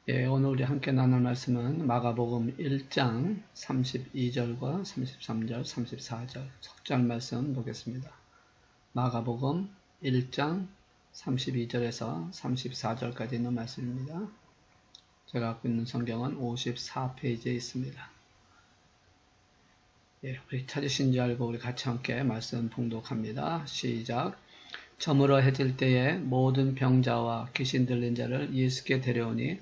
예, 오늘 우리 함께 나눌 말씀은 마가복음 1장 32절과 33절, 34절 석절 말씀 보겠습니다. 마가복음 1장 32절에서 34절까지 있는 말씀입니다. 제가 갖고 있는 성경은 54페이지에 있습니다. 예, 우리 찾으신 줄 알고 우리 같이 함께 말씀 봉독합니다. 시작. 저물어 해질 때에 모든 병자와 귀신 들린 자를 예수께 데려오니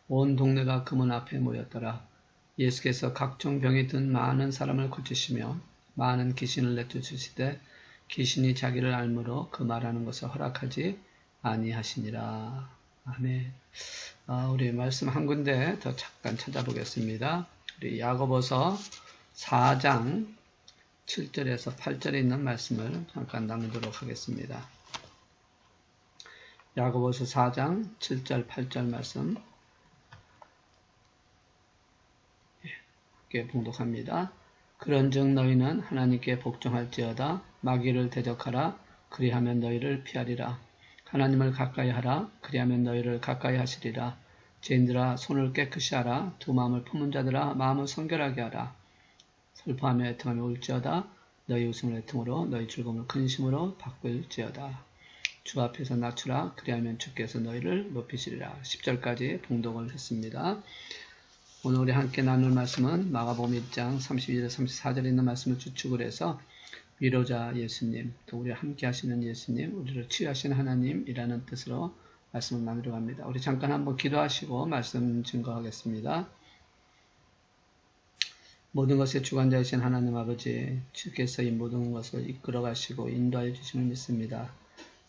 온 동네가 그 문 앞에 모였더라. 예수께서 각종 병이 든 많은 사람을 고치시며 많은 귀신을 내쫓으시되 귀신이 자기를 알므로 그 말하는 것을 허락하지 아니하시니라. 아멘. 우리 말씀 한 군데 더 잠깐 찾아보겠습니다. 우리 야고보서 4장 7절에서 8절에 있는 말씀을 잠깐 나누도록 하겠습니다. 야고보서 4장 7절 8절 말씀 함께 봉독합니다. 그런즉 너희는 하나님께 복종할지어다. 마귀를 대적하라. 그리하면 너희를 피하리라. 하나님을 가까이 하라. 그리하면 너희를 가까이 하시리라. 죄인들아 손을 깨끗이 하라. 두 마음을 품은 자들아 마음을 성결하게 하라. 슬퍼하며 애통하며 울지어다. 너희 웃음을 애통으로 너희 즐거움을 근심으로 바꿀지어다. 주 앞에서 낮추라. 그리하면 주께서 너희를 높이시리라. 10절까지 봉독을 했습니다. 오늘 우리 함께 나눌 말씀은 마가복음 1장 32절 34절에 있는 말씀을 주축을 해서 위로자 예수님, 또 우리와 함께 하시는 예수님, 우리를 치유하시는 하나님이라는 뜻으로 말씀을 나누려 합니다. 우리 잠깐 한번 기도하시고 말씀 증거하겠습니다. 모든 것의 주관자이신 하나님 아버지, 주께서 이 모든 것을 이끌어 가시고 인도하여 주심을 믿습니다.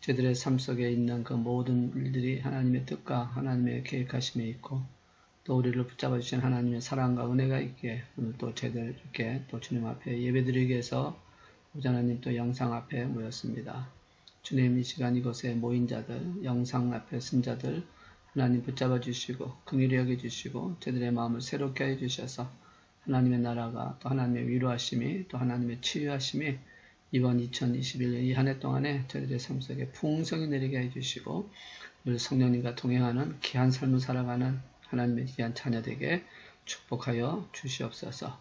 저들의 삶 속에 있는 그 모든 일들이 하나님의 뜻과 하나님의 계획하심에 있고 또 우리를 붙잡아 주신 하나님의 사랑과 은혜가 있게 오늘 또 제대로 이렇게 또 주님 앞에 예배드리기 위해서 오전하님 또 영상 앞에 모였습니다. 주님 이 시간 이곳에 모인 자들, 영상 앞에 쓴 자들 하나님 붙잡아 주시고 긍휼히 여겨 주시고 저들의 마음을 새롭게 해 주셔서 하나님의 나라가 또 하나님의 위로하심이 또 하나님의 치유하심이 이번 2021년 이 한 해 동안에 저희들의 삶 속에 풍성히 내리게 해주시고 우리 성령님과 동행하는 귀한 삶을 살아가는 하나님의 귀한 자녀되게 축복하여 주시옵소서.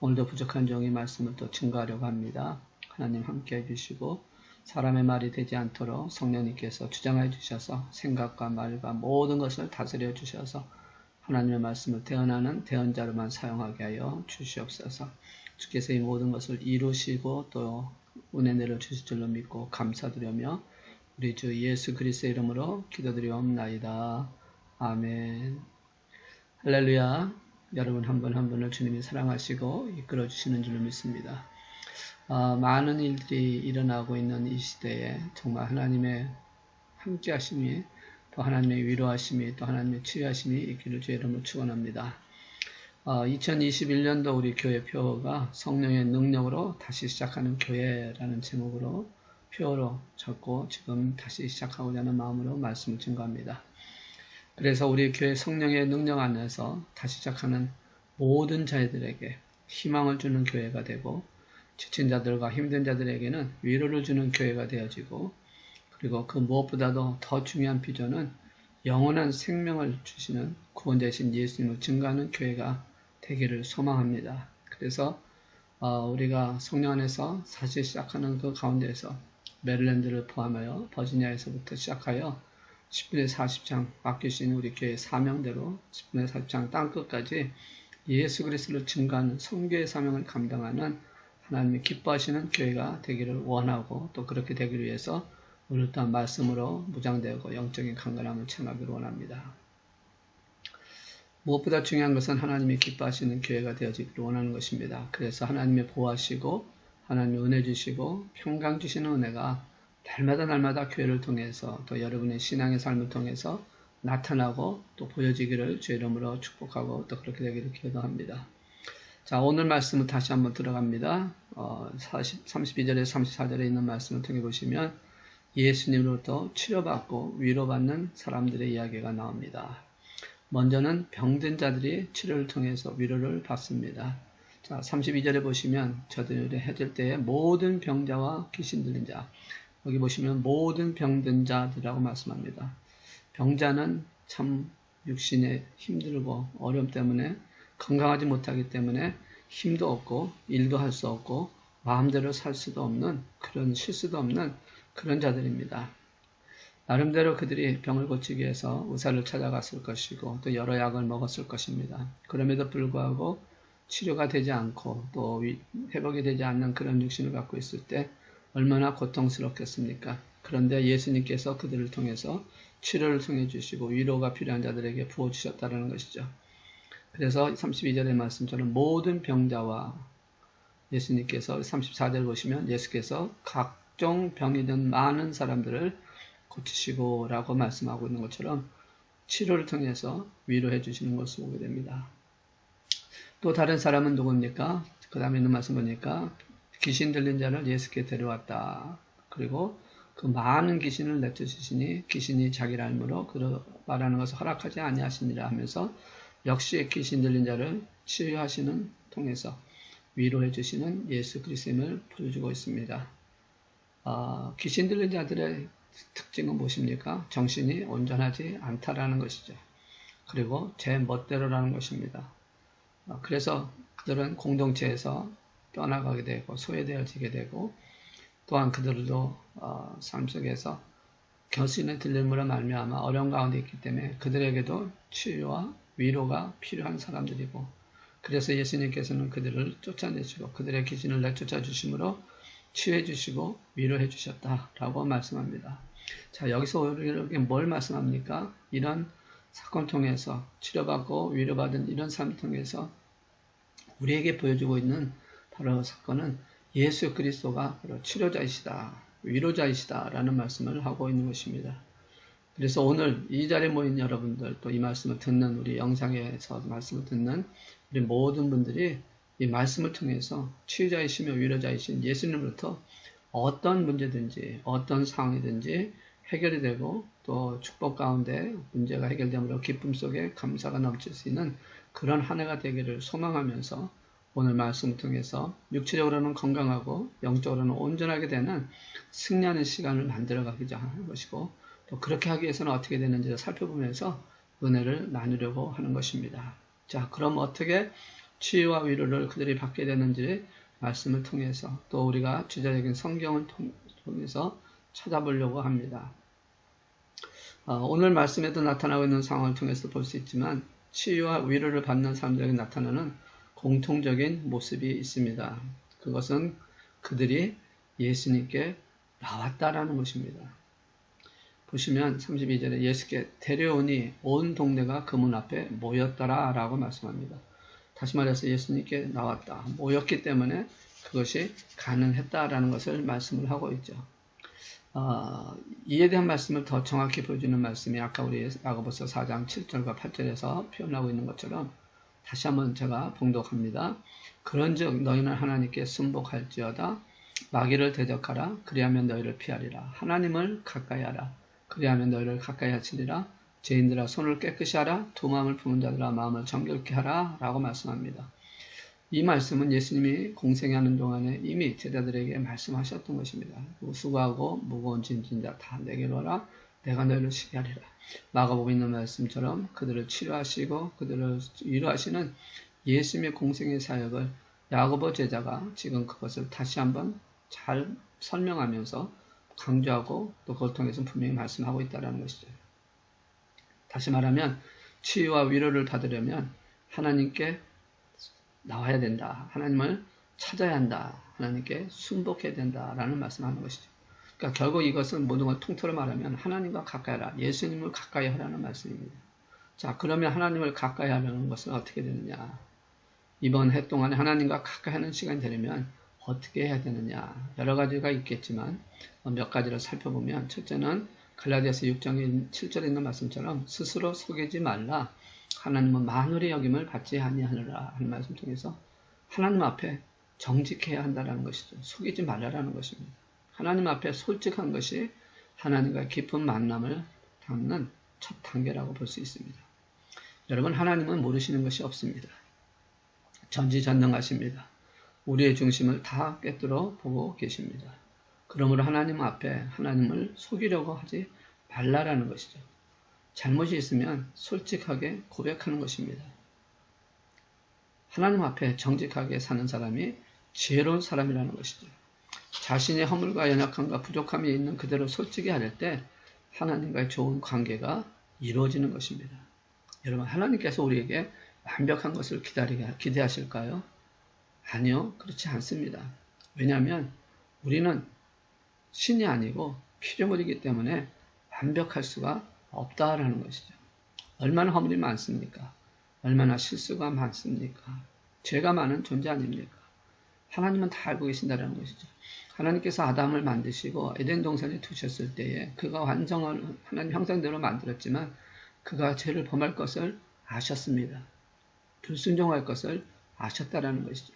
오늘도 부족한 종의 말씀을 또 증거하려고 합니다. 하나님 함께 해주시고 사람의 말이 되지 않도록 성령님께서 주장해 주셔서 생각과 말과 모든 것을 다스려 주셔서 하나님의 말씀을 대언하는 대언자로만 사용하게 하여 주시옵소서. 주께서 이 모든 것을 이루시고 또 은혜 내려주실 줄로 믿고 감사드리며 우리 주 예수 그리스도의 이름으로 기도드리옵나이다. 아멘. 할렐루야. 여러분 한 분 한 분을 주님이 사랑하시고 이끌어 주시는 줄로 믿습니다. 많은 일들이 일어나고 있는 이 시대에 정말 하나님의 함께 하심이 또 하나님의 위로하심이 또 하나님의 치유하심이 있기를 주의 이름으로 축원합니다. 2021년도 우리 교회 표어가 성령의 능력으로 다시 시작하는 교회라는 제목으로 표어로 잡고 지금 다시 시작하고자 하는 마음으로 말씀을 증거합니다. 그래서 우리 교회 성령의 능력 안에서 다시 시작하는 모든 자들에게 희망을 주는 교회가 되고 지친 자들과 힘든 자들에게는 위로를 주는 교회가 되어지고 그리고 그 무엇보다도 더 중요한 비전은 영원한 생명을 주시는 구원자이신 예수님을 증거하는 교회가 되기를 소망합니다. 그래서 우리가 성령 안에서 다시 시작하는 그 가운데에서 메릴랜드를 포함하여 버지니아에서부터 시작하여 10분의 40장 맡기신 우리 교회 사명대로 10분의 40장 땅끝까지 예수 그리스도를 증거하는 선교의 사명을 감당하는 하나님이 기뻐하시는 교회가 되기를 원하고 또 그렇게 되기 위해서 오늘 또한 말씀으로 무장되고 영적인 강건함을 체험하기를 원합니다. 무엇보다 중요한 것은 하나님이 기뻐하시는 교회가 되어지기를 원하는 것입니다. 그래서 하나님의 보호하시고 하나님의 은혜 주시고 평강 주시는 은혜가 날마다 교회를 통해서 또 여러분의 신앙의 삶을 통해서 나타나고 또 보여지기를 주의 이름으로 축복하고 또 그렇게 되기를 기도합니다. 자, 오늘 말씀을 다시 한번 들어갑니다. 32절에서 34절에 있는 말씀을 통해 보시면 예수님으로부터 치료받고 위로받는 사람들의 이야기가 나옵니다. 먼저는 병든 자들이 치료를 통해서 위로를 받습니다. 자, 32절에 보시면 저들이 해질 때에 모든 병자와 귀신 들린 자, 여기 보시면 모든 병든 자들이라고 말씀합니다. 병자는 참 육신에 힘들고 어려움 때문에 건강하지 못하기 때문에 힘도 없고 일도 할 수 없고 마음대로 살 수도 없는 그런 쉴 수도 없는 그런 자들입니다. 나름대로 그들이 병을 고치기 위해서 의사를 찾아갔을 것이고 또 여러 약을 먹었을 것입니다. 그럼에도 불구하고 치료가 되지 않고 또 회복이 되지 않는 그런 육신을 갖고 있을 때 얼마나 고통스럽겠습니까? 그런데 예수님께서 그들을 통해서 치료를 통해 주시고 위로가 필요한 자들에게 부어주셨다는 것이죠. 그래서 32절의 말씀처럼 모든 병자와 예수님께서 34절 보시면 예수께서 각종 병이든 많은 사람들을 고치시고 라고 말씀하고 있는 것처럼 치료를 통해서 위로해 주시는 것을 보게 됩니다. 또 다른 사람은 누굽니까? 그 다음에 있는 말씀 보니까 귀신 들린 자를 예수께 데려왔다. 그리고 그 많은 귀신을 내쫓으시니 귀신이 자기를 알므로 그 말하는 것을 허락하지 아니하시니라 하면서 역시 귀신 들린 자를 치유하시는 통해서 위로해 주시는 예수 그리스도임을 보여주고 있습니다. 귀신 들린 자들의 특징은 무엇입니까? 정신이 온전하지 않다라는 것이죠. 그리고 제 멋대로라는 것입니다. 그래서 그들은 공동체에서 떠나가게 되고 소외되어지게 되고 또한 그들도 삶 속에서 교신의 들림으로 말미암아 어려운 가운데 있기 때문에 그들에게도 치유와 위로가 필요한 사람들이고 그래서 예수님께서는 그들을 쫓아내시고 그들의 귀신을 내쫓아 주심으로 치유해 주시고 위로해 주셨다라고 말씀합니다. 자, 여기서 우리에게 뭘 말씀합니까? 이런 사건 통해서 치료받고 위로받은 이런 삶을 통해서 우리에게 보여주고 있는 바로 사건은 예수 그리스도가 바로 치료자이시다, 위로자이시다 라는 말씀을 하고 있는 것입니다. 그래서 오늘 이 자리에 모인 여러분들 또 이 말씀을 듣는 우리 영상에서 말씀을 듣는 우리 모든 분들이 이 말씀을 통해서 치유자이시며 위로자이신 예수님으로부터 어떤 문제든지 어떤 상황이든지 해결이 되고 또 축복 가운데 문제가 해결됨으로 기쁨 속에 감사가 넘칠 수 있는 그런 한 해가 되기를 소망하면서 오늘 말씀을 통해서 육체적으로는 건강하고 영적으로는 온전하게 되는 승리하는 시간을 만들어가기자 하는 것이고 또 그렇게 하기 위해서는 어떻게 되는지를 살펴보면서 은혜를 나누려고 하는 것입니다. 자, 그럼 어떻게 치유와 위로를 그들이 받게 되는지 말씀을 통해서 또 우리가 주제적인 성경을 통해서 찾아보려고 합니다. 오늘 말씀에도 나타나고 있는 상황을 통해서 볼 수 있지만 치유와 위로를 받는 사람들에게 나타나는 공통적인 모습이 있습니다. 그것은 그들이 예수님께 나왔다라는 것입니다. 보시면 32절에 예수께 데려오니 온 동네가 그 문 앞에 모였더라 라고 말씀합니다. 다시 말해서 예수님께 나왔다. 모였기 때문에 그것이 가능했다라는 것을 말씀을 하고 있죠. 이에 대한 말씀을 더 정확히 보여주는 말씀이 아까 우리 야고보서 4장 7절과 8절에서 표현하고 있는 것처럼 다시 한번 제가 봉독합니다. 그런즉 너희는 하나님께 순복할지어다 마귀를 대적하라 그리하면 너희를 피하리라 하나님을 가까이 하라 그리하면 너희를 가까이 하시리라 죄인들아 손을 깨끗이 하라 두 마음을 품은 자들아 마음을 정결케 하라 라고 말씀합니다. 이 말씀은 예수님이 공생하는 동안에 이미 제자들에게 말씀하셨던 것입니다. 수고하고 무거운 짐진 자 다 내게로 와라 내가 너희를 쉬게 하리라. 마가복음에 있는 말씀처럼 그들을 치료하시고 그들을 위로하시는 예수님의 공생의 사역을 야고보 제자가 지금 그것을 다시 한번 잘 설명하면서 강조하고 또 그걸 통해서 분명히 말씀하고 있다는 것이죠. 다시 말하면 치유와 위로를 받으려면 하나님께 나와야 된다. 하나님을 찾아야 한다. 하나님께 순복해야 된다라는 말씀을 하는 것이죠. 그러니까 결국 이것은 모든 걸 통틀어 말하면 하나님과 가까이 하라. 예수님을 가까이 하라는 말씀입니다. 자, 그러면 하나님을 가까이 하려는 것은 어떻게 되느냐? 이번 해 동안에 하나님과 가까이 하는 시간이 되려면 어떻게 해야 되느냐? 여러 가지가 있겠지만 몇 가지를 살펴보면 첫째는 갈라디아서 6장 7절에 있는 말씀처럼 스스로 속이지 말라. 하나님은 만물의 여김을 받지 아니하느라 하는 말씀 통해서 하나님 앞에 정직해야 한다는 것이죠. 속이지 말라라는 것입니다. 하나님 앞에 솔직한 것이 하나님과 깊은 만남을 담는 첫 단계라고 볼 수 있습니다. 여러분, 하나님은 모르시는 것이 없습니다. 전지전능하십니다. 우리의 중심을 다 꿰뚫어 보고 계십니다. 그러므로 하나님 앞에 하나님을 속이려고 하지 말라라는 것이죠. 잘못이 있으면 솔직하게 고백하는 것입니다. 하나님 앞에 정직하게 사는 사람이 지혜로운 사람이라는 것이죠. 자신의 허물과 연약함과 부족함이 있는 그대로 솔직히 할 때 하나님과의 좋은 관계가 이루어지는 것입니다. 여러분, 하나님께서 우리에게 완벽한 것을 기대하실까요? 아니요, 그렇지 않습니다. 왜냐하면 우리는 신이 아니고 피조물이기 때문에 완벽할 수가 없다라는 것이죠. 얼마나 허물이 많습니까? 얼마나 실수가 많습니까? 죄가 많은 존재 아닙니까? 하나님은 다 알고 계신다는 것이죠. 하나님께서 아담을 만드시고 에덴 동산에 두셨을 때에 그가 완전한 하나님 형상대로 만들었지만 그가 죄를 범할 것을 아셨습니다. 불순종할 것을 아셨다라는 것이죠.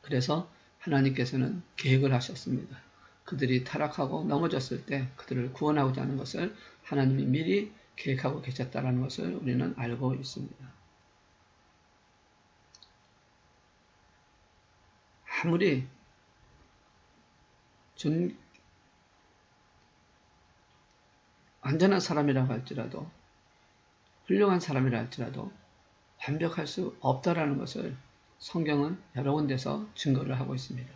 그래서 하나님께서는 계획을 하셨습니다. 그들이 타락하고 넘어졌을 때 그들을 구원하고자 하는 것을 하나님이 미리 계획하고 계셨다는 것을 우리는 알고 있습니다. 아무리 완전한 사람이라고 할지라도 훌륭한 사람이라 할지라도 완벽할 수 없다라는 것을 성경은 여러 군데서 증거를 하고 있습니다.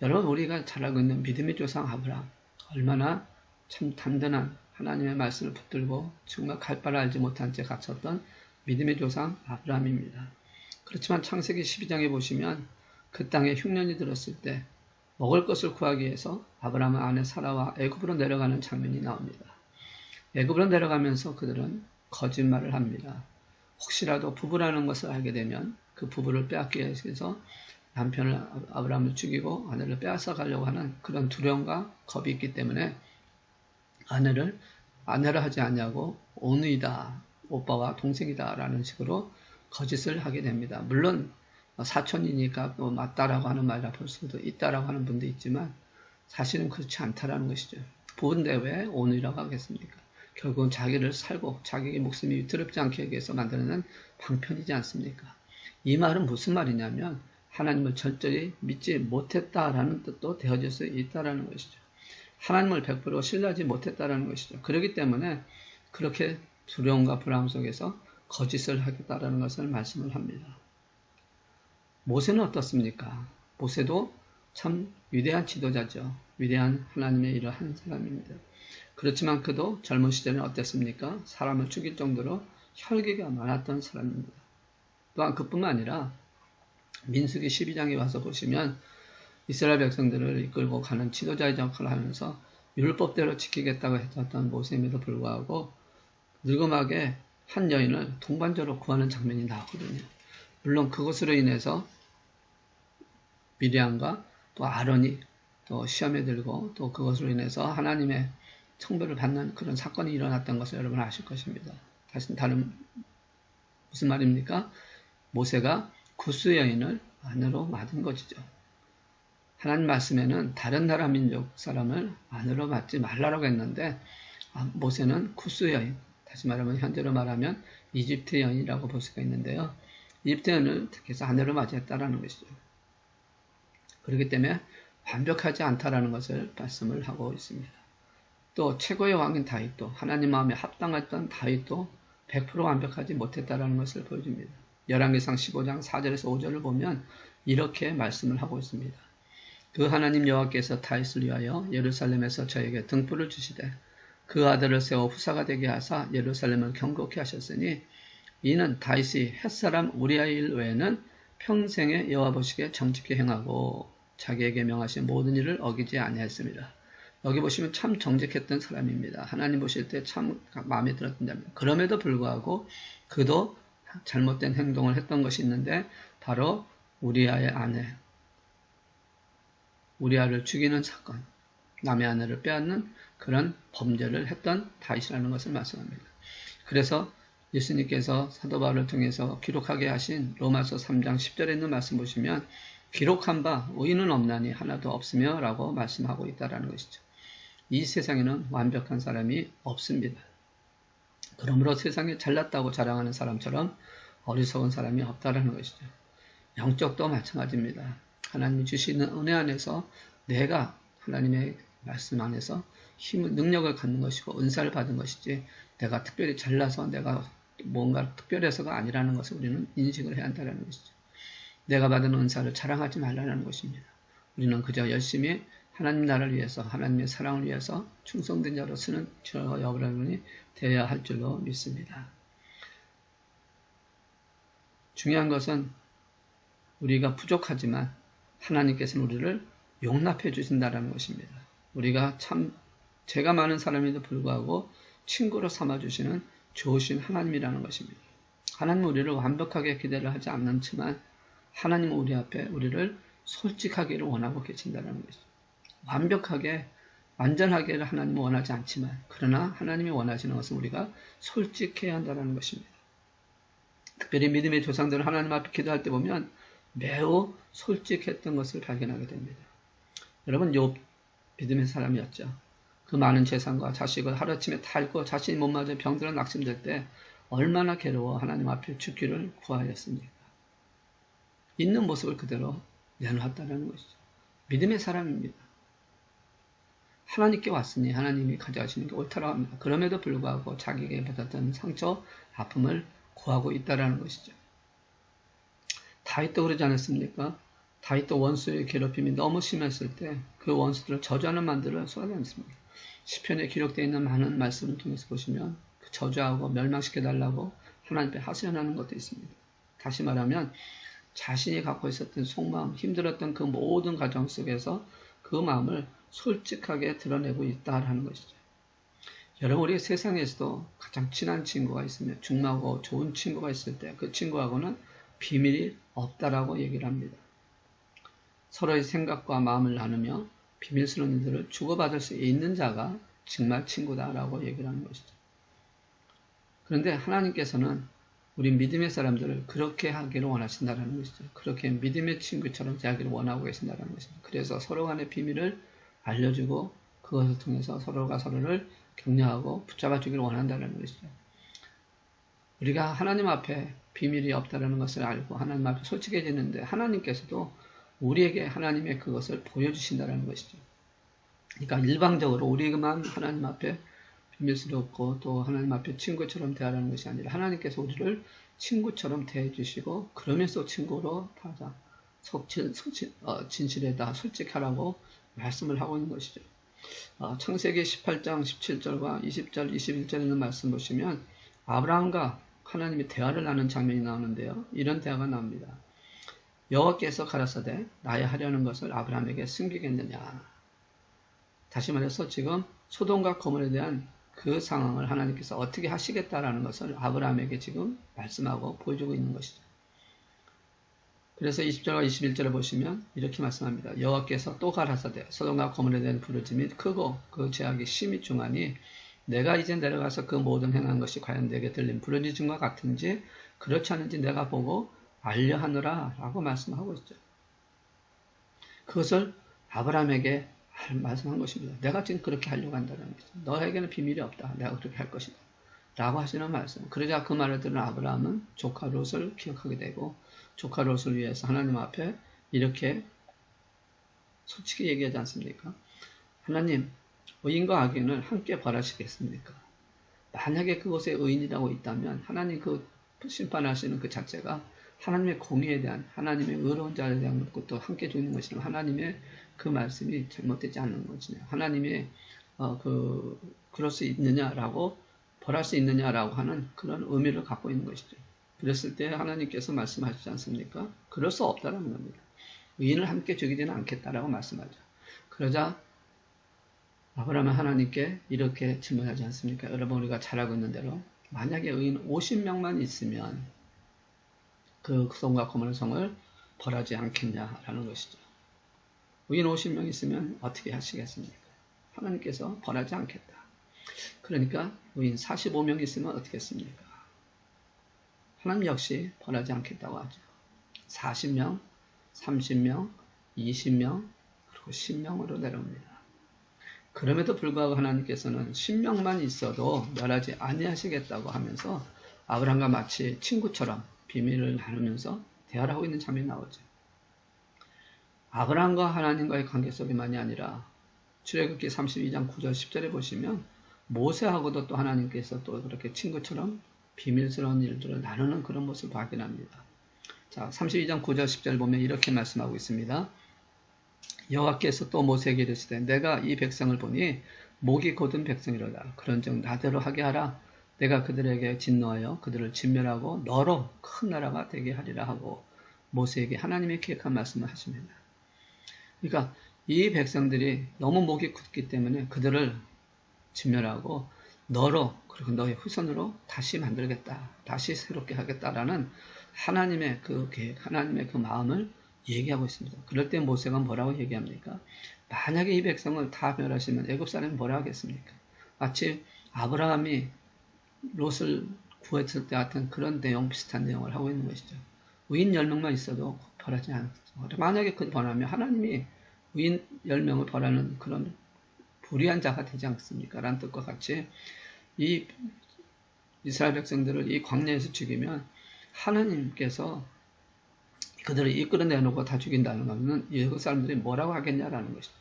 여러분, 우리가 잘 알고 있는 믿음의 조상 아브라함, 얼마나 참 단단한 하나님의 말씀을 붙들고 정말 갈 바를 알지 못한 채 갇혔던 믿음의 조상 아브라함입니다. 그렇지만 창세기 12장에 보시면 그 땅에 흉년이 들었을 때 먹을 것을 구하기 위해서 아브라함은 아내 사라와 애굽으로 내려가는 장면이 나옵니다. 애굽으로 내려가면서 그들은 거짓말을 합니다. 혹시라도 부부라는 것을 알게 되면 그 부부를 빼앗기 위해서 남편을 아브라함을 죽이고 아내를 빼앗아 가려고 하는 그런 두려움과 겁이 있기 때문에 아내를 하지 않냐고 오누이다, 오빠와 동생이다 라는 식으로 거짓을 하게 됩니다. 물론 사촌이니까 맞다라고 하는 말이라 볼 수도 있다라고 하는 분도 있지만 사실은 그렇지 않다라는 것이죠. 부부인데 왜 오누이라고 하겠습니까? 결국은 자기를 살고 자기의 목숨이 더럽지 않게 하기 위해서 만드는 방편이지 않습니까? 이 말은 무슨 말이냐면 하나님을 절저히 믿지 못했다라는 뜻도 되어질 수 있다라는 것이죠. 하나님을 100% 신뢰하지 못했다라는 것이죠. 그렇기 때문에 그렇게 두려움과 불안 속에서 거짓을 하겠다라는 것을 말씀을 합니다. 모세는 어떻습니까? 모세도 참 위대한 지도자죠. 위대한 하나님의 일을 한 사람입니다. 그렇지만 그도 젊은 시절에 어땠습니까? 사람을 죽일 정도로 혈기가 많았던 사람입니다. 또한 그뿐만 아니라 민수기 12장에 와서 보시면 이스라엘 백성들을 이끌고 가는 지도자의 역할을 하면서 율법대로 지키겠다고 했던 모세임에도 불구하고 늙음하게 한 여인을 동반자로 구하는 장면이 나오거든요. 물론 그것으로 인해서 미리암과 또 아론이 또 시험에 들고 또 그것으로 인해서 하나님의 청벌을 받는 그런 사건이 일어났던 것을 여러분 아실 것입니다. 다른 무슨 말입니까? 모세가 구스 여인을 아내로 맞은 것이죠. 하나님 말씀에는 다른 나라 민족 사람을 아내로 맞지 말라고 했는데 모세는 구스 여인, 다시 말하면 현재로 말하면 이집트 여인이라고 볼 수가 있는데요. 이집트 여인을 택해서 아내로 맞이했다라는 것이죠. 그렇기 때문에 완벽하지 않다라는 것을 말씀을 하고 있습니다. 또 최고의 왕인 다윗도 하나님 마음에 합당했던 다윗도 100% 완벽하지 못했다라는 것을 보여줍니다. 열왕기상 15장 4절에서 5절을 보면 이렇게 말씀을 하고 있습니다. 그 하나님 여호와께서 다윗을 위하여 예루살렘에서 저에게 등불을 주시되 그 아들을 세워 후사가 되게 하사 예루살렘을 경고케 하셨으니 이는 다윗이 햇사람 우리아의 일 외에는 평생에 여호와 보시기에 정직히 행하고 자기에게 명하신 모든 일을 어기지 아니하였습니다. 여기 보시면 참 정직했던 사람입니다. 하나님 보실 때 참 마음에 들었던 자입니다. 그럼에도 불구하고 그도 잘못된 행동을 했던 것이 있는데 바로 우리아의 아내, 우리아를 죽이는 사건, 남의 아내를 빼앗는 그런 범죄를 했던 다윗이라는 것을 말씀합니다. 그래서 예수님께서 사도 바울을 통해서 기록하게 하신 로마서 3장 10절에 있는 말씀 보시면 기록한 바 의인은 없나니 하나도 없으며 라고 말씀하고 있다는 것이죠. 이 세상에는 완벽한 사람이 없습니다. 그러므로 세상에 잘났다고 자랑하는 사람처럼 어리석은 사람이 없다는 것이죠. 영적도 마찬가지입니다. 하나님이 주시는 은혜 안에서 내가 하나님의 말씀 안에서 힘, 능력을 갖는 것이고 은사를 받은 것이지 내가 특별히 잘나서 내가 뭔가 특별해서가 아니라는 것을 우리는 인식을 해야 한다는 것이죠. 내가 받은 은사를 자랑하지 말라는 것입니다. 우리는 그저 열심히 하나님 나라를 위해서 하나님의 사랑을 위해서 충성된 자로 쓰는 저 여러분이 되어야 할 줄로 믿습니다. 중요한 것은 우리가 부족하지만 하나님께서는 우리를 용납해 주신다는 것입니다. 우리가 참 죄가 많은 사람에도 불구하고 친구로 삼아주시는 좋으신 하나님이라는 것입니다. 하나님은 우리를 완벽하게 기대를 하지 않지만 하나님은 우리 앞에 우리를 솔직하기를 원하고 계신다는 것이죠. 완벽하게 완전하게를 하나님은 원하지 않지만 그러나 하나님이 원하시는 것은 우리가 솔직해야 한다는 것입니다. 특별히 믿음의 조상들은 하나님 앞에 기도할 때 보면 매우 솔직했던 것을 발견하게 됩니다. 여러분 욥 믿음의 사람이었죠. 그 많은 재산과 자식을 하루아침에 다 잃고 자신이 못 맞아 병들어 낙심될 때 얼마나 괴로워 하나님 앞에 죽기를 구하였습니까? 있는 모습을 그대로 내놓았다는 것이죠. 믿음의 사람입니다. 하나님께 왔으니 하나님이 가져가시는 게 옳다라고 합니다. 그럼에도 불구하고 자기에게 받았던 상처, 아픔을 구하고 있다는 것이죠. 다윗도 그러지 않았습니까? 다윗도 원수의 괴롭힘이 너무 심했을 때 그 원수들을 저주하는 말들을 쏟아지 않습니다. 시편에 기록되어 있는 많은 말씀을 통해서 보시면 그 저주하고 멸망시켜달라고 하나님 앞에 하소연하는 것도 있습니다. 다시 말하면 자신이 갖고 있었던 속마음, 힘들었던 그 모든 과정 속에서 그 마음을 솔직하게 드러내고 있다라는 것이죠. 여러분 우리 세상에서도 가장 친한 친구가 있으면 중마고 좋은 친구가 있을 때 그 친구하고는 비밀이 없다라고 얘기를 합니다. 서로의 생각과 마음을 나누며 비밀스러운 일들을 주고받을 수 있는 자가 정말 친구다라고 얘기를 하는 것이죠. 그런데 하나님께서는 우리 믿음의 사람들을 그렇게 하기를 원하신다는 것이죠. 그렇게 믿음의 친구처럼 대하기를 원하고 계신다는 것입니다. 그래서 서로 간의 비밀을 알려주고 그것을 통해서 서로가 서로를 격려하고 붙잡아 주기를 원한다는 것이죠. 우리가 하나님 앞에 비밀이 없다는 것을 알고 하나님 앞에 솔직해지는데 하나님께서도 우리에게 하나님의 그것을 보여주신다는 것이죠. 그러니까 일방적으로 우리만 하나님 앞에 비밀스럽고 또 하나님 앞에 친구처럼 대하라는 것이 아니라 하나님께서 우리를 친구처럼 대해주시고 그러면서 친구로 하자. 진실에다 솔직하라고 말씀을 하고 있는 것이죠. 창세기 18장 17절과 20절, 21절에 있는 말씀 보시면 아브라함과 하나님이 대화를 나눈 장면이 나오는데요. 이런 대화가 나옵니다. 여호와께서 가라사대 나의 하려는 것을 아브라함에게 숨기겠느냐. 다시 말해서 지금 소돔과 고모라에 대한 그 상황을 하나님께서 어떻게 하시겠다라는 것을 아브라함에게 지금 말씀하고 보여주고 있는 것이죠. 그래서 20절과 21절을 보시면 이렇게 말씀합니다. 여호와께서 또 가라사대 소돔과 고모라에 대한 부르짐이 크고 그 죄악이 심히 중하니 내가 이제 내려가서 그 모든 행한 것이 과연 내게 들린 부르짖음과 같은지 그렇지 않은지 내가 보고 알려하노라 라고 말씀하고 있죠. 그것을 아브라함에게 말씀한 것입니다. 내가 지금 그렇게 하려고 한다는 거죠. 너에게는 비밀이 없다. 내가 그렇게 할 것이다. 라고 하시는 말씀. 그러자 그 말을 들은 아브라함은 조카 롯을 기억하게 되고 조카 롯을 위해서 하나님 앞에 이렇게 솔직히 얘기하지 않습니까? 하나님, 의인과 악인을 함께 벌하시겠습니까? 만약에 그곳에 의인이라고 있다면 하나님 그 심판하시는 그 자체가 하나님의 공의에 대한 하나님의 의로운 자에 대한 것도 함께 주는 것이라 하나님의 그 말씀이 잘못되지 않는 것이냐. 하나님의 그럴 수 있느냐라고 벌할 수 있느냐라고 하는 그런 의미를 갖고 있는 것이죠. 그랬을 때 하나님께서 말씀하시지 않습니까? 그럴 수 없다라는 겁니다. 의인을 함께 죽이지는 않겠다라고 말씀하죠. 그러자 아브라함은 하나님께 이렇게 질문하지 않습니까? 여러분 우리가 잘 알고 있는 대로 만약에 의인 50명만 있으면 그 소돔과 고모라 성을 벌하지 않겠냐라는 것이죠. 의인 50명 있으면 어떻게 하시겠습니까? 하나님께서 벌하지 않겠다. 그러니까 의인 45명 있으면 어떻게 했습니까? 하나님 역시 벌하지 않겠다고 하죠. 40명, 30명, 20명, 그리고 10명으로 내려옵니다. 그럼에도 불구하고 하나님께서는 10명만 있어도 멸하지 아니하시겠다고 하면서 아브라함과 마치 친구처럼 비밀을 나누면서 대화를 하고 있는 장면이 나오죠. 아브라함과 하나님과의 관계 속에만이 아니라 출애굽기 32장 9절 10절에 보시면 모세하고도 또 하나님께서 또 그렇게 친구처럼 비밀스러운 일들을 나누는 그런 모습을 발견합니다. 자, 32장 9절 10절 보면 이렇게 말씀하고 있습니다. 여호와께서 또 모세에게 이르시되 내가 이 백성을 보니 목이 곧은 백성이로다. 그런즉 나대로 하게 하라. 내가 그들에게 진노하여 그들을 진멸하고 너로 큰 나라가 되게 하리라 하고 모세에게 하나님의 계획한 말씀을 하십니다. 그러니까 이 백성들이 너무 목이 굳기 때문에 그들을 진멸하고 너로 그리고 너의 후손으로 다시 만들겠다. 다시 새롭게 하겠다라는 하나님의 그 계획, 하나님의 그 마음을 얘기하고 있습니다. 그럴 때 모세가 뭐라고 얘기합니까? 만약에 이 백성을 다 멸하시면 애굽 사람이 뭐라 하겠습니까? 마치 아브라함이 롯을 구했을 때 같은 그런 내용, 비슷한 내용을 하고 있는 것이죠. 의인 10명만 있어도 벌하지 않겠죠. 만약에 그 벌하면 하나님이 의인 10명을 벌하는 그런 불의한 자가 되지 않습니까? 라는 뜻과 같이 이 이스라엘 백성들을 이 광야에서 죽이면 하나님께서 그들을 이끌어내놓고 다 죽인다는 것은 이웃 사람들이 뭐라고 하겠냐라는 것이죠.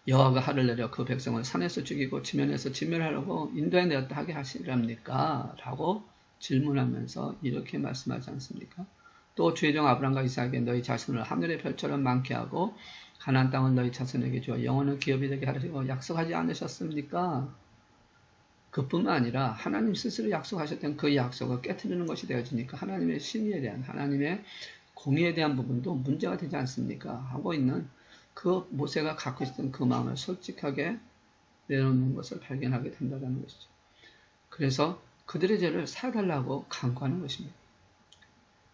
여호와가 하를 내려 그 백성을 산에서 죽이고 지면에서 진멸하려고 인도해 내었다 하게 하시랍니까? 라고 질문하면서 이렇게 말씀하지 않습니까? 또 주의 종 아브람과 이삭에게 너희 자손을 하늘의 별처럼 많게 하고 가나안 땅을 너희 자손에게 주어 영원한 기업이 되게 하려고 약속하지 않으셨습니까? 그뿐만 아니라 하나님 스스로 약속하셨던 그 약속을 깨트리는 것이 되어지니까 하나님의 신의에 대한 하나님의 공의에 대한 부분도 문제가 되지 않습니까? 하고 있는 그 모세가 갖고 있었던 그 마음을 솔직하게 내놓는 것을 발견하게 된다는 것이죠. 그래서 그들의 죄를 사달라고 간구하는 것입니다.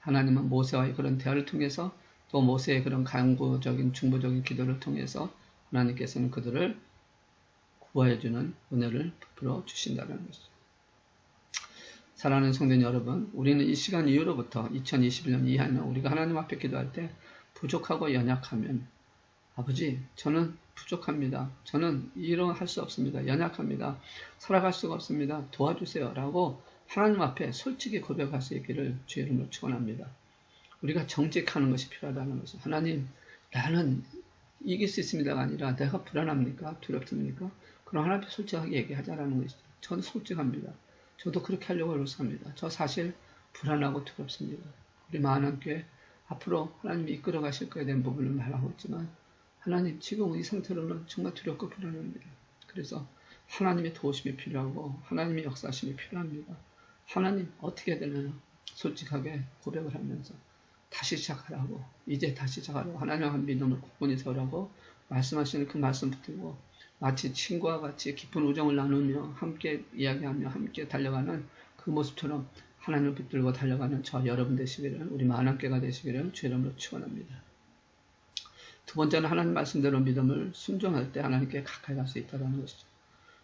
하나님은 모세와의 그런 대화를 통해서 또 모세의 그런 간구적인 중보적인 기도를 통해서 하나님께서는 그들을 구하여주는 은혜를 베풀어 주신다는 것이죠. 사랑하는 성도님 여러분, 우리는 이 시간 이후로부터 2021년 이하는 우리가 하나님 앞에 기도할 때 부족하고 연약하면 아버지, 저는 부족합니다. 저는 일어날 수 없습니다. 연약합니다. 살아갈 수가 없습니다. 도와주세요. 라고 하나님 앞에 솔직히 고백할 수 있기를 주의 이름으로 축원합니다. 우리가 정직하는 것이 필요하다는 것은 하나님, 나는 이길 수 있습니다가 아니라 내가 불안합니까? 두렵습니까? 그럼 하나님 앞에 솔직하게 얘기하자라는 것이죠. 저는 솔직합니다. 저도 그렇게 하려고 노력합니다. 저 사실 불안하고 두렵습니다. 우리 마한함께 앞으로 하나님이 이끌어 가실 거에 대한 부분을 말하고 있지만 하나님 지금 이 상태로는 정말 두렵고 불안합니다. 그래서 하나님의 도우심이 필요하고 하나님의 역사심이 필요합니다. 하나님 어떻게 해야 되나요? 솔직하게 고백을 하면서 다시 시작하라고 이제 다시 시작하라고 하나님과 믿음을 굳건히 세우라고 말씀하시는 그 말씀 붙들고 마치 친구와 같이 깊은 우정을 나누며 함께 이야기하며 함께 달려가는 그 모습처럼 하나님을 붙들고 달려가는 저 여러분 되시기를 우리 만왕교가 되시기를 주의 이름으로 축원합니다. 두 번째는 하나님 말씀대로 믿음을 순종할 때 하나님께 가까이 갈 수 있다는 것이죠.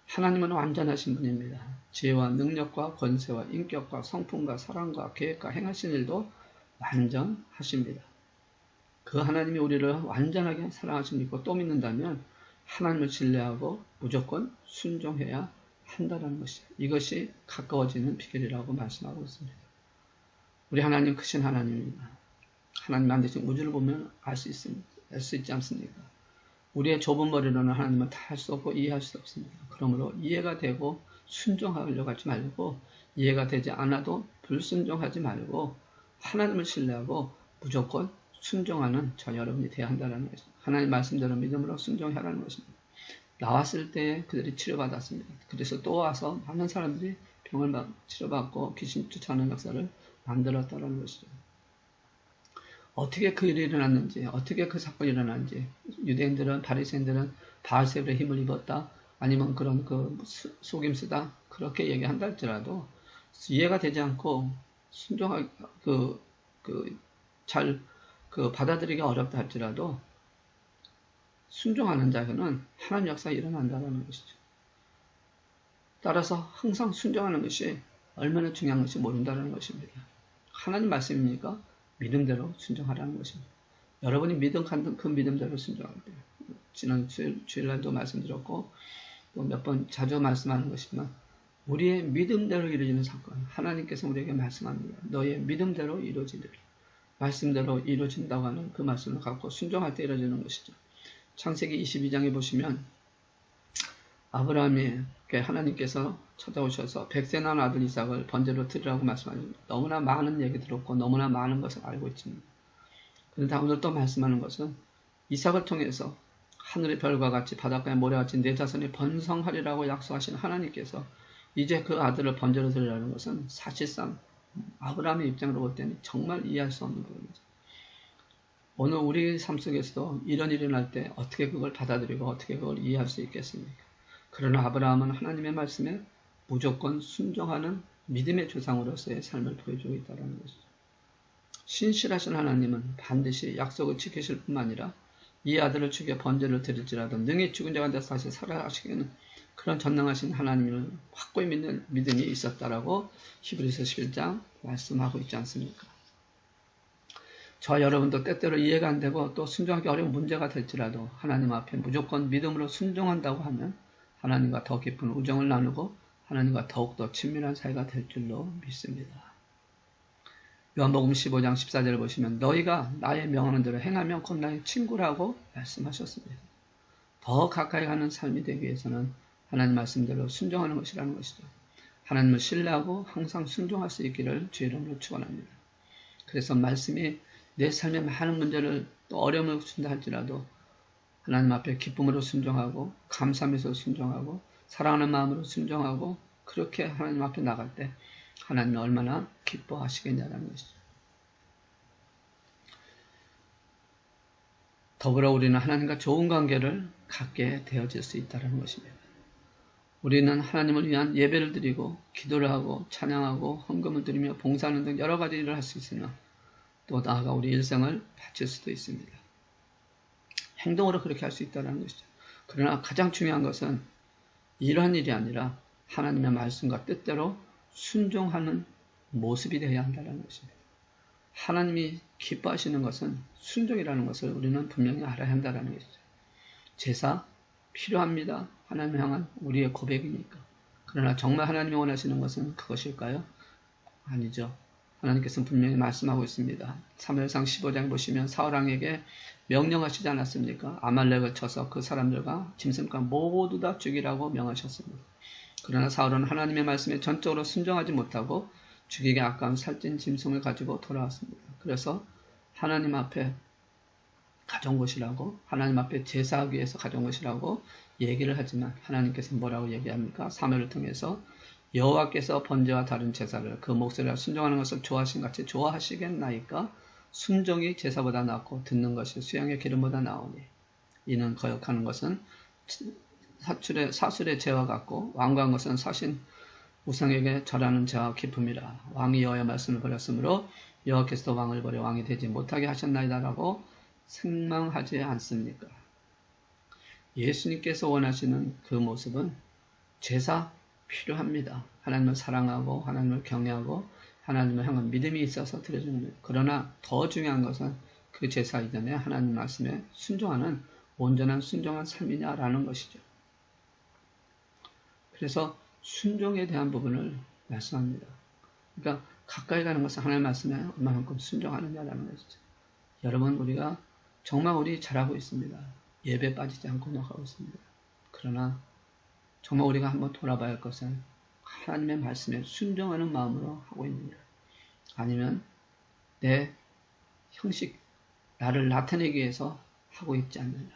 하나님은 완전하신 분입니다. 지혜와 능력과 권세와 인격과 성품과 사랑과 계획과 행하신 일도 완전하십니다. 그 하나님이 우리를 완전하게 사랑하시고 믿고 또 믿는다면 하나님을 신뢰하고 무조건 순종해야 한다는 것이죠. 이것이 가까워지는 비결이라고 말씀하고 있습니다. 우리 하나님 크신 하나님입니다. 하나님 만드신 우주를 보면 알 수 있습니다. 알 수 있지 않습니까? 우리의 좁은 머리로는 하나님은 다 할 수 없고 이해할 수 없습니다. 그러므로 이해가 되고 순종하려고 하지 말고 이해가 되지 않아도 불순종하지 말고 하나님을 신뢰하고 무조건 순종하는 저 여러분이 되어야 한다는 것입니다. 하나님 말씀대로 믿음으로 순종하라는 것입니다. 나왔을 때 그들이 치료받았습니다. 그래서 또 와서 많은 사람들이 병을 치료받고 귀신 쫓아오는 역사를 만들었다는 것이죠. 어떻게 그 일이 일어났는지, 어떻게 그 사건이 일어났는지, 유대인들은, 바리새인들은 바알세불의 힘을 입었다, 아니면 그런 그 속임수다, 그렇게 얘기한다 할지라도 이해가 되지 않고 순종하기, 받아들이기 어렵다 할지라도 순종하는 자에게는 하나님 역사가 일어난다는 것이죠. 따라서 항상 순종하는 것이 얼마나 중요한 것이 모른다는 것입니다. 하나님 말씀이니까 믿음대로 순종하라는 것입니다. 여러분이 갖는 그 믿음대로 순종합니다. 지난 주일날도 말씀드렸고 또 몇 번 자주 말씀하는 것이지만 우리의 믿음대로 이루어지는 사건, 하나님께서 우리에게 말씀합니다. 너의 믿음대로 이루어지리라. 말씀대로 이루어진다고 하는 그 말씀을 갖고 순종할 때 이루어지는 것이죠. 창세기 22장에 보시면 아브라함에게 하나님께서 찾아오셔서 백세 난 아들 이삭을 번제로 드리라고 말씀하십니다. 너무나 많은 얘기 들었고 너무나 많은 것을 알고 있습니다. 그런데 오늘 또 말씀하는 것은 이삭을 통해서 하늘의 별과 같이 바닷가의 모래같이 내 자손이 번성하리라고 약속하신 하나님께서 이제 그 아들을 번제로 드리라는 것은 사실상 아브라함의 입장으로 볼 때는 정말 이해할 수 없는 부분입니다. 오늘 우리 삶 속에서도 이런 일이 날 때 어떻게 그걸 받아들이고 어떻게 그걸 이해할 수 있겠습니까? 그러나 아브라함은 하나님의 말씀에 무조건 순종하는 믿음의 조상으로서의 삶을 보여주고 있다는 것이죠. 신실하신 하나님은 반드시 약속을 지키실 뿐만 아니라 이 아들을 죽여 번제를 드릴지라도 능히 죽은 자 가운데서 다시 살아나시기는 그런 전능하신 하나님을 확고히 믿는 믿음이 있었다라고 히브리서 11장 말씀하고 있지 않습니까? 저와 여러분도 때때로 이해가 안 되고 또 순종하기 어려운 문제가 될지라도 하나님 앞에 무조건 믿음으로 순종한다고 하면 하나님과 더 깊은 우정을 나누고 하나님과 더욱더 친밀한 사이가 될 줄로 믿습니다. 요한복음 15장 14절을 보시면 너희가 나의 명하는 대로 행하면 곧 나의 친구라고 말씀하셨습니다. 더 가까이 가는 삶이 되기 위해서는 하나님 말씀대로 순종하는 것이라는 것이죠. 하나님을 신뢰하고 항상 순종할 수 있기를 주의 이름으로 축원합니다. 그래서 말씀이 내 삶의 많은 문제를 또 어려움을 준다 할지라도 하나님 앞에 기쁨으로 순종하고 감사하면서 순종하고 사랑하는 마음으로 순종하고 그렇게 하나님 앞에 나갈 때 하나님이 얼마나 기뻐하시겠냐는 것이죠. 더불어 우리는 하나님과 좋은 관계를 갖게 되어질 수 있다는 것입니다. 우리는 하나님을 위한 예배를 드리고 기도를 하고 찬양하고 헌금을 드리며 봉사하는 등 여러 가지 일을 할 수 있으나 또 나아가 우리 일생을 바칠 수도 있습니다. 행동으로 그렇게 할 수 있다는 것이죠. 그러나 가장 중요한 것은 이러한 일이 아니라 하나님의 말씀과 뜻대로 순종하는 모습이 되어야 한다는 것입니다. 하나님이 기뻐하시는 것은 순종이라는 것을 우리는 분명히 알아야 한다는 것이죠. 제사 필요합니다. 하나님 향한 우리의 고백이니까. 그러나 정말 하나님이 원하시는 것은 그것일까요? 아니죠. 하나님께서는 분명히 말씀하고 있습니다. 사무엘상 15장에 보시면 사울왕에게 명령하시지 않았습니까? 아말렉을 쳐서 그 사람들과 짐승과 모두 다 죽이라고 명하셨습니다. 그러나 사울은 하나님의 말씀에 전적으로 순종하지 못하고 죽이기 아까운 살찐 짐승을 가지고 돌아왔습니다. 그래서 하나님 앞에 가져온 것이라고 하나님 앞에 제사하기 위해서 가져온 것이라고 얘기를 하지만 하나님께서 뭐라고 얘기합니까? 사무엘을 통해서 여호와께서 번제와 다른 제사를 그 목소리와 순종하는 것을 좋아하신 같이 좋아하시겠나이까? 순종이 제사보다 낫고 듣는 것이 수양의 기름보다 나오니 이는 거역하는 것은 사술의 죄와 같고 완고한 것은 사신 우상에게 절하는 죄와 기쁨이라. 왕이 여호와의 말씀을 버렸으므로 여호와께서도 왕을 버려 왕이 되지 못하게 하셨나이다라고 생망하지 않습니까? 예수님께서 원하시는 그 모습은 제사 필요합니다. 하나님을 사랑하고 하나님을 경외하고 하나님을 향한 믿음이 있어서 드려주는 것. 그러나 더 중요한 것은 그 제사 이전에 하나님 말씀에 순종하는 온전한 순종한 삶이냐라는 것이죠. 그래서 순종에 대한 부분을 말씀합니다. 그러니까 가까이 가는 것은 하나님 말씀에 얼마만큼 순종하느냐라는 것이죠. 여러분 우리가 정말 우리 잘하고 있습니다. 예배 빠지지 않고 나가고 있습니다. 그러나 정말 우리가 한번 돌아봐야 할 것은 하나님의 말씀에 순종하는 마음으로 하고 있느냐 아니면 내 형식 나를 나타내기 위해서 하고 있지 않느냐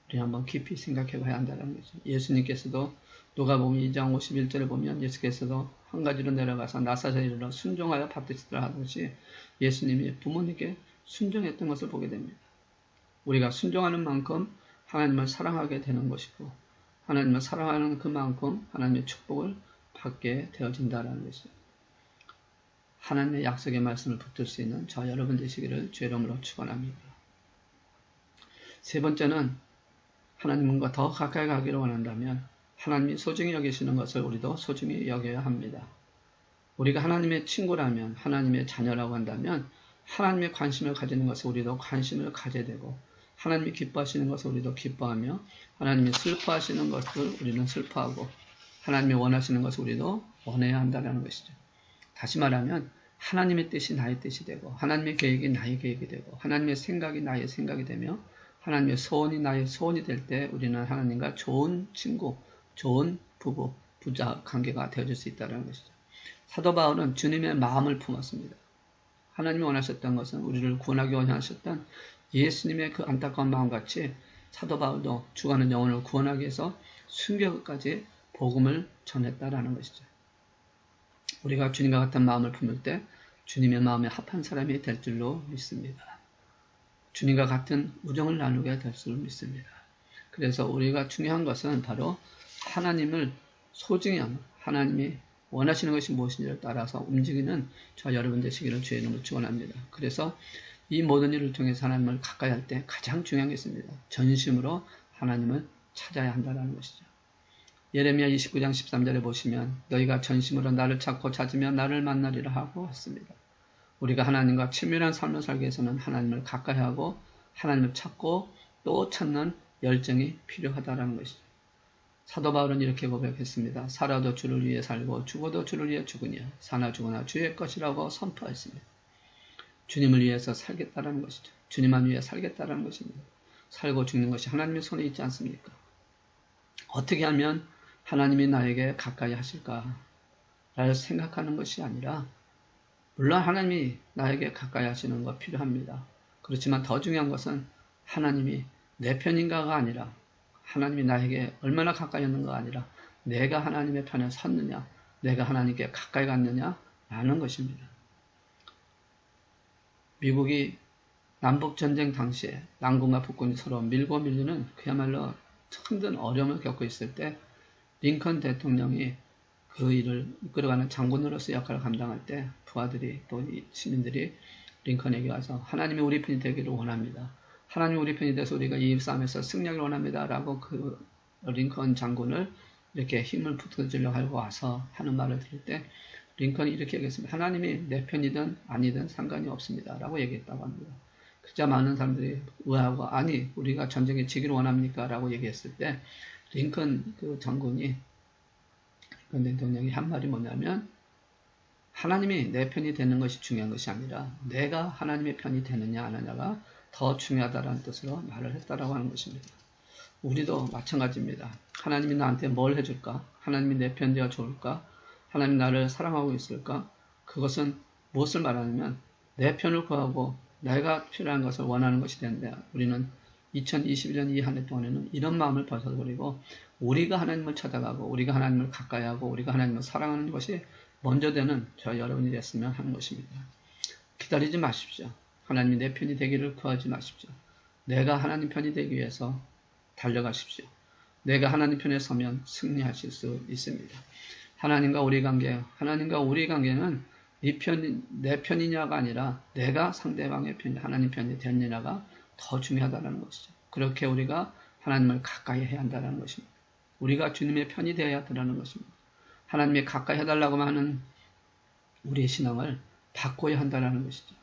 우리 한번 깊이 생각해 봐야 한다는 거죠. 예수님께서도 누가복음 2장 51절을 보면 예수께서도 한 가지로 내려가서 나사렛에 이르러 순종하여 밥드시더라 하듯이 예수님이 부모님께 순종했던 것을 보게 됩니다. 우리가 순종하는 만큼 하나님을 사랑하게 되는 것이고 하나님을 사랑하는 그만큼 하나님의 축복을 받게 되어진다는 것이죠. 하나님의 약속의 말씀을 붙들 수 있는 저 여러분 되시기를 주의 이름으로 축원합니다. 세 번째는 하나님과 더 가까이 가기를 원한다면 하나님이 소중히 여기시는 것을 우리도 소중히 여겨야 합니다. 우리가 하나님의 친구라면 하나님의 자녀라고 한다면 하나님의 관심을 가지는 것을 우리도 관심을 가져야 되고 하나님이 기뻐하시는 것을 우리도 기뻐하며 하나님이 슬퍼하시는 것을 우리는 슬퍼하고 하나님이 원하시는 것을 우리도 원해야 한다는 것이죠. 다시 말하면 하나님의 뜻이 나의 뜻이 되고 하나님의 계획이 나의 계획이 되고 하나님의 생각이 나의 생각이 되며 하나님의 소원이 나의 소원이 될 때 우리는 하나님과 좋은 친구, 좋은 부부, 부자 관계가 되어줄 수 있다는 것이죠. 사도 바울은 주님의 마음을 품었습니다. 하나님이 원하셨던 것은 우리를 구원하기 원하셨던 예수님의 그 안타까운 마음같이 사도 바울도 죽어가는 영혼을 구원하기 위해서 순교까지 복음을 전했다라는 것이죠. 우리가 주님과 같은 마음을 품을 때 주님의 마음에 합한 사람이 될 줄로 믿습니다. 주님과 같은 우정을 나누게 될 줄로 믿습니다. 그래서 우리가 중요한 것은 바로 하나님을 소중히 하는, 하나님이 원하시는 것이 무엇인지를 따라서 움직이는 저 여러분 되시기를 주의 이름으로 축원합니다. 그래서 이 모든 일을 통해서 하나님을 가까이 할 때 가장 중요한 게 있습니다. 전심으로 하나님을 찾아야 한다는 것이죠. 예레미야 29장 13절에 보시면 너희가 전심으로 나를 찾고 찾으면 나를 만나리라 하고 했습니다. 우리가 하나님과 친밀한 삶을 살기 위해서는 하나님을 가까이 하고 하나님을 찾고 또 찾는 열정이 필요하다는 것이죠. 사도 바울은 이렇게 고백했습니다. 살아도 주를 위해 살고 죽어도 주를 위해 죽으냐 사나 죽으나 주의 것이라고 선포했습니다. 주님을 위해서 살겠다는 것이죠. 주님만 위해 살겠다는 것입니다. 살고 죽는 것이 하나님의 손에 있지 않습니까? 어떻게 하면 하나님이 나에게 가까이 하실까? 라고 생각하는 것이 아니라 물론 하나님이 나에게 가까이 하시는 거 필요합니다. 그렇지만 더 중요한 것은 하나님이 내 편인가가 아니라 하나님이 나에게 얼마나 가까이 있는가가 아니라 내가 하나님의 편에 섰느냐, 내가 하나님께 가까이 갔느냐 라는 것입니다. 미국이 남북전쟁 당시에 남군과 북군이 서로 밀고 밀리는 그야말로 힘든 어려움을 겪고 있을 때 링컨 대통령이 그 일을 이끌어가는 장군으로서 역할을 감당할 때 부하들이 또 시민들이 링컨에게 와서 하나님이 우리 편이 되기를 원합니다. 하나님이 우리 편이 돼서 우리가 이 싸움에서 승리하기를 원합니다. 라고 그 링컨 장군을 이렇게 힘을 붙여주려고 하고 와서 하는 말을 들을 때 링컨이 이렇게 얘기했습니다. 하나님이 내 편이든 아니든 상관이 없습니다. 라고 얘기했다고 합니다. 그자 많은 사람들이 의아하고 아니 우리가 전쟁에 지기를 원합니까? 라고 얘기했을 때 링컨 그 장군이 링컨 대통령이 한 말이 뭐냐면 하나님이 내 편이 되는 것이 중요한 것이 아니라 내가 하나님의 편이 되느냐 안 하냐가 더 중요하다는 뜻으로 말을 했다라고 하는 것입니다. 우리도 마찬가지입니다. 하나님이 나한테 뭘 해줄까? 하나님이 내 편 되어 좋을까? 하나님 나를 사랑하고 있을까? 그것은 무엇을 말하냐면 내 편을 구하고 내가 필요한 것을 원하는 것이 되는데 우리는 2021년 이 한 해 동안에는 이런 마음을 벗어버리고 우리가 하나님을 찾아가고 우리가 하나님을 가까이 하고 우리가 하나님을 사랑하는 것이 먼저 되는 저 여러분이 됐으면 하는 것입니다. 기다리지 마십시오. 하나님이 내 편이 되기를 구하지 마십시오. 내가 하나님 편이 되기 위해서 달려가십시오. 내가 하나님 편에 서면 승리하실 수 있습니다. 하나님과 우리 관계는 내 편이냐가 아니라 내가 상대방의 편이 하나님 편이 됐느냐가 더 중요하다는 것이죠. 그렇게 우리가 하나님을 가까이 해야 한다는 것입니다. 우리가 주님의 편이 되어야 한다는 것입니다. 하나님이 가까이 해달라고 하는 우리의 신앙을 바꿔야 한다는 것이죠.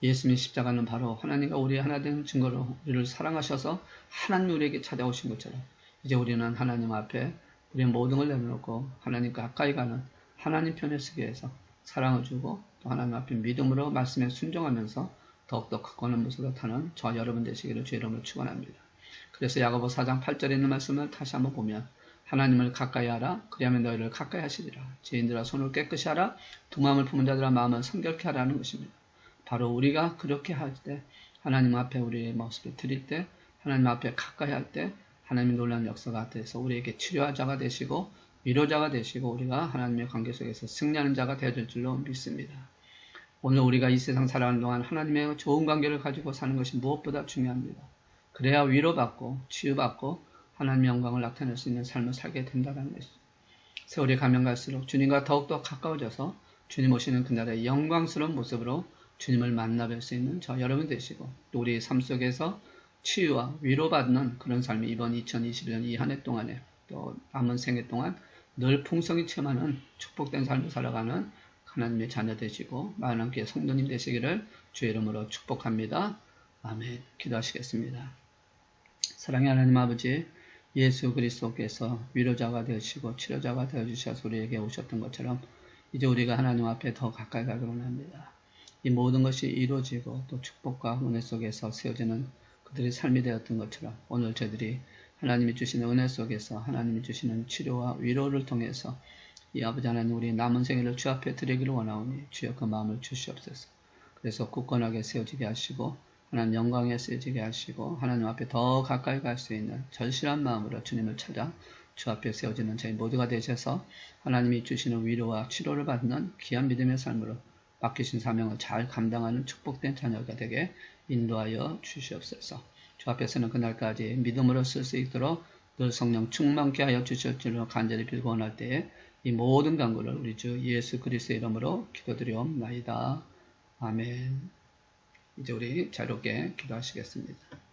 예수님의 십자가는 바로 하나님과 우리 하나 된 증거로 우리를 사랑하셔서 하나님이 우리에게 찾아오신 것처럼 이제 우리는 하나님 앞에 우리의 모든 걸 내려놓고 하나님과 가까이 가는 하나님 편에 서기 위해서 사랑을 주고 또 하나님 앞에 믿음으로 말씀에 순종하면서 더욱더 굳건한 모습으로 타는 저 여러분 되시기를 주의 이름으로 축원합니다. 그래서 야고보 4장 8절에 있는 말씀을 다시 한번 보면 하나님을 가까이 하라 그리하면 너희를 가까이 하시리라. 죄인들아 손을 깨끗이 하라 두 마음을 품은 자들아 마음을 성결케 하라는 것입니다. 바로 우리가 그렇게 할 때 하나님 앞에 우리의 모습을 드릴 때 하나님 앞에 가까이 할 때 하나님의 놀라운 역사가 돼서 우리에게 치료자가 되시고 위로자가 되시고 우리가 하나님의 관계 속에서 승리하는 자가 되어질 줄로 믿습니다. 오늘 우리가 이 세상 살아가는 동안 하나님의 좋은 관계를 가지고 사는 것이 무엇보다 중요합니다. 그래야 위로받고 치유받고 하나님의 영광을 나타낼 수 있는 삶을 살게 된다는 것이죠. 세월이 가면 갈수록 주님과 더욱더 가까워져서 주님 오시는 그날의 영광스러운 모습으로 주님을 만나뵐 수 있는 저 여러분 되시고 또 우리 삶 속에서 치유와 위로받는 그런 삶이 이번 2021년 이 한 해 동안에 또 남은 생애 동안 늘 풍성히 체험하는 축복된 삶을 살아가는 하나님의 자녀 되시고 많은 교회 성도님 되시기를 주의 이름으로 축복합니다. 아멘. 기도하시겠습니다. 사랑의 하나님 아버지 예수 그리스도께서 위로자가 되시고 치료자가 되어주셔서 우리에게 오셨던 것처럼 이제 우리가 하나님 앞에 더 가까이 가기를 원합니다. 이 모든 것이 이루어지고 또 축복과 은혜 속에서 세워지는 그들의 삶이 되었던 것처럼 오늘 저희들이 하나님이 주시는 은혜 속에서 하나님이 주시는 치료와 위로를 통해서 이 아버지 하나님 우리 남은 생애를 주 앞에 드리기를 원하오니 주여 그 마음을 주시옵소서. 그래서 굳건하게 세워지게 하시고 하나님 영광에 쓰여지게 하시고 하나님 앞에 더 가까이 갈 수 있는 절실한 마음으로 주님을 찾아 주 앞에 세워지는 저희 모두가 되셔서 하나님이 주시는 위로와 치료를 받는 귀한 믿음의 삶으로 맡기신 사명을 잘 감당하는 축복된 자녀가 되게 인도하여 주시옵소서. 주 앞에서는 그날까지 믿음으로 쓸 수 있도록 늘 성령 충만케 하여 주실 줄로 간절히 빌고 원할 때에 이 모든 간구를 우리 주 예수 그리스도의 이름으로 기도드리옵나이다. 아멘. 이제 우리 자유롭게 기도하시겠습니다.